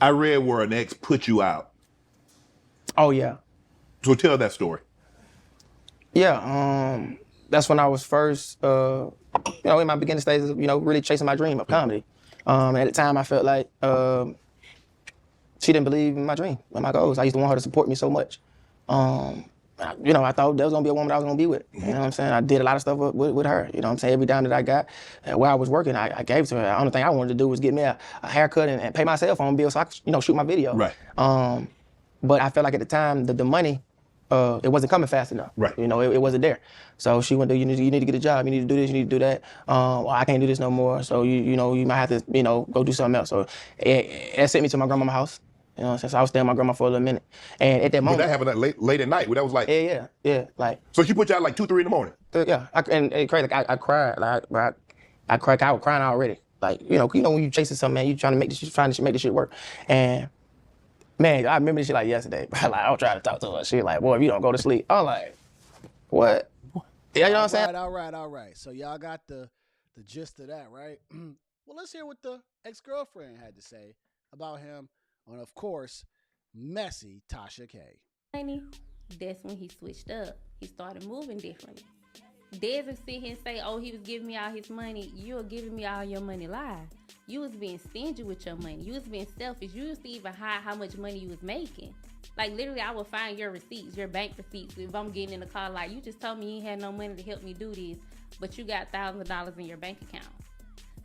I read where an ex put you out. Oh yeah. So tell that story. Yeah, that's when I was first, in my beginning stages, really chasing my dream of comedy. At the time, I felt like she didn't believe in my dream and my goals. I used to want her to support me so much. I thought there was gonna be a woman I was gonna be with. You know what I'm saying? I did a lot of stuff with her. You know what I'm saying? Every dime that I got, where I was working, I gave to her. The only thing I wanted to do was get me a haircut and pay my cell phone bill so I could, shoot my video. Right. But I felt like at the time the money, it wasn't coming fast enough. Right. It wasn't there. So she went, you need to get a job. You need to do this. You need to do that. Well, I can't do this no more. So you might have to go do something else. So it sent me to my grandma's house. You know, since I was staying with my grandma for a little minute, and at that moment, But that happened late at night. That was like yeah, like. So she put you out like 2, 3 in the morning. Yeah, and crazy. Like I cried. Like I cried. I was crying already. Like when you chasing something, man, you trying to make this shit work. And man, I remember this shit like yesterday. Like I was trying to talk to her. She like, boy, if you don't go to sleep, I'm like, what? Yeah, you know what I'm saying? All right. So y'all got the gist of that, right? Well, let's hear what the ex-girlfriend had to say about him on, of course, messy Tasha K. That's when he switched up. He started moving differently. Dez would sit here and say, oh, he was giving me all his money. You were giving me all your money live. You was being stingy with your money. You was being selfish. You used to even hide how much money you was making. Like, literally, I would find your receipts, your bank receipts. If I'm getting in the car, like, you just told me you ain't had no money to help me do this, but you got thousands of dollars in your bank account.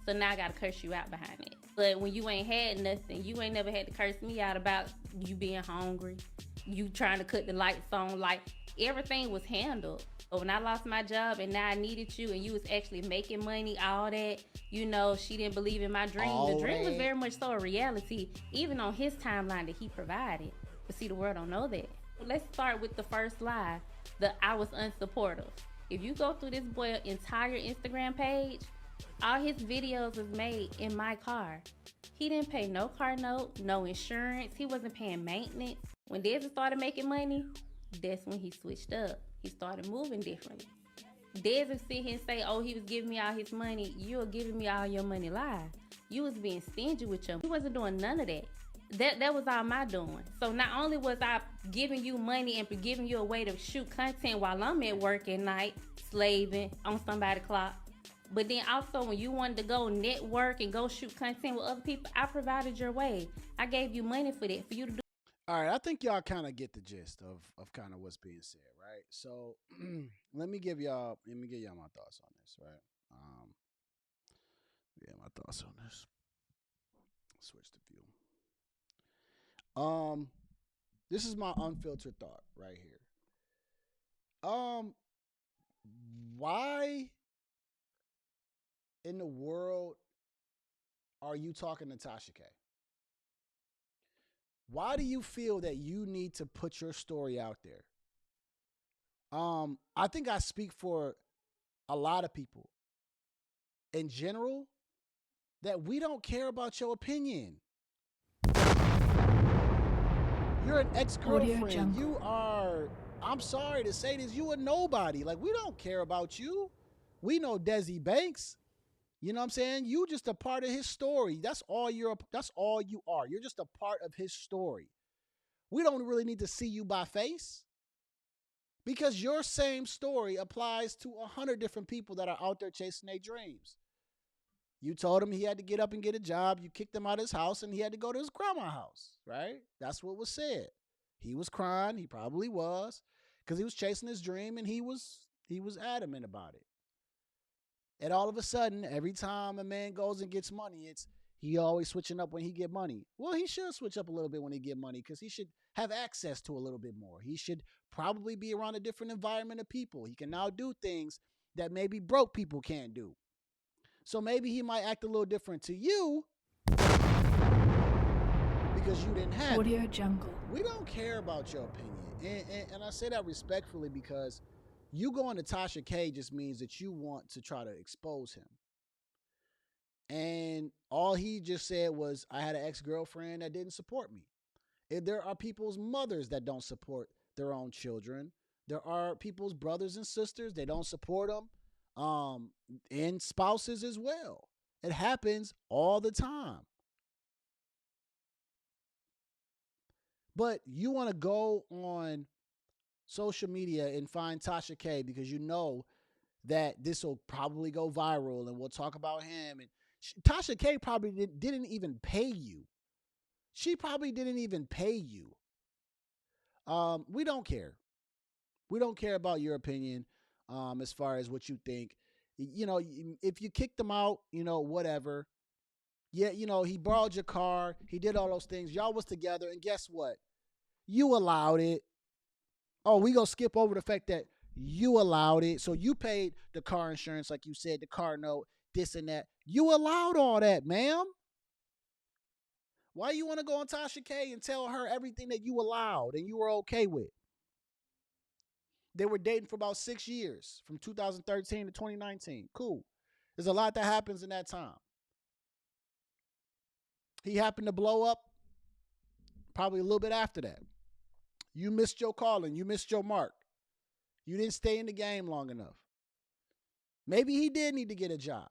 So now I got to curse you out behind it. But when you ain't had nothing, you ain't never had to curse me out about you being hungry, you trying to cut the lights on. Like, everything was handled. But when I lost my job and now I needed you and you was actually making money, all that, she didn't believe in my dream. The dream was very much so a reality, even on his timeline that he provided. But see, the world don't know that. Let's start with the first lie, I was unsupportive. If you go through this boy's entire Instagram page, all his videos was made in my car. He didn't pay no car note, no insurance. He wasn't paying maintenance. When Desi started making money, that's when he switched up. He started moving differently. Dez would sit here and say, oh, he was giving me all his money. You were giving me all your money live. You was being stingy with your money. He wasn't doing none of that. That was all my doing. So not only was I giving you money and giving you a way to shoot content while I'm at work at night, slaving on somebody's clock, but then also when you wanted to go network and go shoot content with other people, I provided your way. I gave you money for that, for you to do. All right, I think y'all kind of get the gist of kind of what's being said, right? So let me give y'all my thoughts on this, right? My thoughts on this. Switch the view. This is my unfiltered thought right here. Why in the world are you talking to Tasha K? Why do you feel that you need to put your story out there? I think I speak for a lot of people in general that we don't care about your opinion. You're an ex-girlfriend. You are, I'm sorry to say this, you are nobody. Like, we don't care about you. We know Desi Banks. You know what I'm saying? You just a part of his story. That's all you are. You're just a part of his story. We don't really need to see you by face because your same story applies to 100 different people that are out there chasing their dreams. You told him he had to get up and get a job. You kicked him out of his house and he had to go to his grandma's house, right? That's what was said. He was crying. He probably was because he was chasing his dream and he was adamant about it. And all of a sudden, every time a man goes and gets money, he always switching up when he get money. Well, he should switch up a little bit when he get money because he should have access to a little bit more. He should probably be around a different environment of people. He can now do things that maybe broke people can't do. So maybe he might act a little different to you because you didn't have Audio Jungle. We don't care about your opinion. And I say that respectfully because you going to Tasha K just means that you want to try to expose him. And all he just said was, I had an ex-girlfriend that didn't support me. There are people's mothers that don't support their own children. There are people's brothers and sisters that don't support them. And spouses as well. It happens all the time. But you want to go on social media and find Tasha K because you know that this will probably go viral and we'll talk about him. And Tasha K probably didn't even pay you. She probably didn't even pay you. We don't care. We don't care about your opinion as far as what you think. You know, if you kicked him out, you know, whatever. Yeah, you know, he borrowed your car. He did all those things. Y'all was together. And guess what? You allowed it. Oh, we gonna skip over the fact that you allowed it. So you paid the car insurance, like you said, the car note, this and that. You allowed all that, ma'am. Why you want to go on Tasha K and tell her everything that you allowed and you were okay with? They were dating for about 6 years, from 2013 to 2019. Cool. There's a lot that happens in that time. He happened to blow up probably a little bit after that. You missed your calling. You missed your mark. You didn't stay in the game long enough. Maybe he did need to get a job,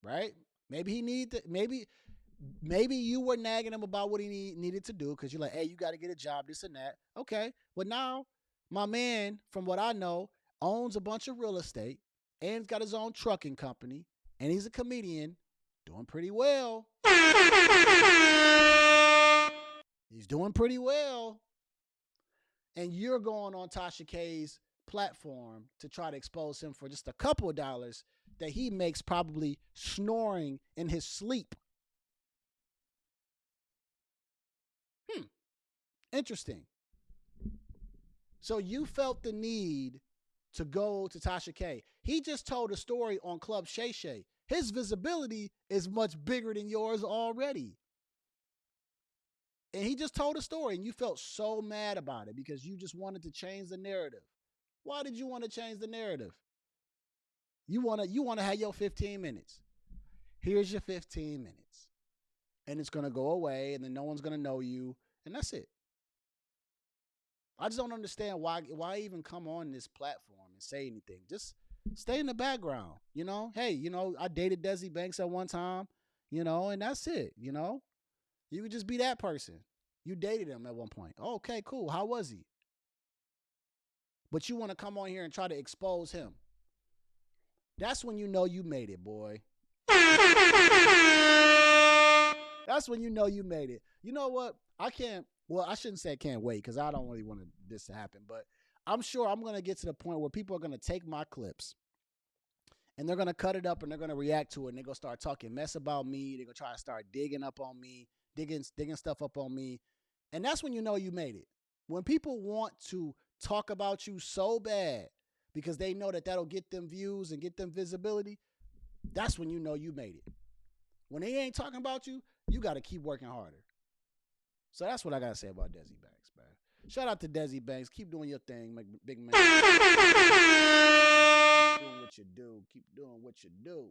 right? Maybe he needed to, maybe you were nagging him about what he needed to do because you're like, hey, you got to get a job, this and that. Okay. But now my man, from what I know, owns a bunch of real estate and he's got his own trucking company and he's a comedian doing pretty well. He's doing pretty well. And you're going on Tasha K's platform to try to expose him for just a couple of dollars that he makes probably snoring in his sleep. Interesting. So you felt the need to go to Tasha K. He just told a story on CLUB Shay Shay. His visibility is much bigger than yours already. And he just told a story and you felt so mad about it because you just wanted to change the narrative. Why did you want to change the narrative? You want to have your 15 minutes. Here's your 15 minutes. And it's going to go away and then no one's going to know you. And that's it. I just don't understand why even come on this platform and say anything. Just stay in the background, you know? Hey, you know, I dated Desi Banks at one time, you know, and that's it, you know? You could just be that person. You dated him at one point. Oh, okay, cool. How was he? But you want to come on here and try to expose him. That's when you know you made it, boy. That's when you know you made it. You know what? I shouldn't say I can't wait because I don't really want this to happen. But I'm sure I'm going to get to the point where people are going to take my clips and they're going to cut it up and they're going to react to it. And they're going to start talking mess about me. They're going to try to start digging up on me, digging stuff up on me. And that's when you know you made it. When people want to talk about you so bad because they know that that'll get them views and get them visibility, that's when you know you made it. When they ain't talking about you, you got to keep working harder. So that's what I got to say about Desi Banks, man. Shout out to Desi Banks. Keep doing your thing, big man. Keep doing what you do. Keep doing what you do.